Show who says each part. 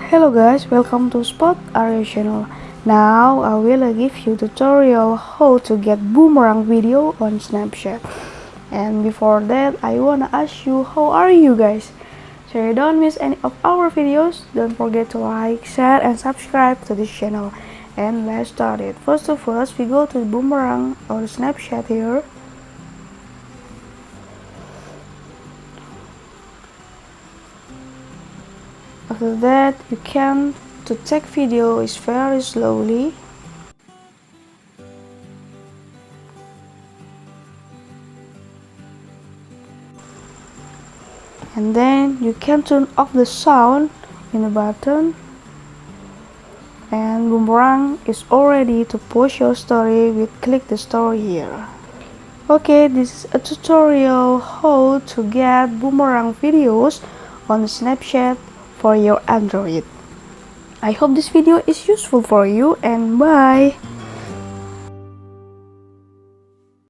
Speaker 1: Hello guys, welcome to Spot Area channel. Now I will give you tutorial how to get boomerang video on Snapchat. And before that, I wanna ask you, how are you guys? So you don't miss any of our videos, don't forget to like, share and subscribe to this channel. And let's start it. First of all, we go to boomerang on Snapchat here. After that, you can to take video is very slowly. And then you can turn off the sound in the button. And boomerang is all ready to post your story with click the story here. Okay, this is a tutorial how to get boomerang videos on Snapchat for your Android. I hope this video is useful for you and bye.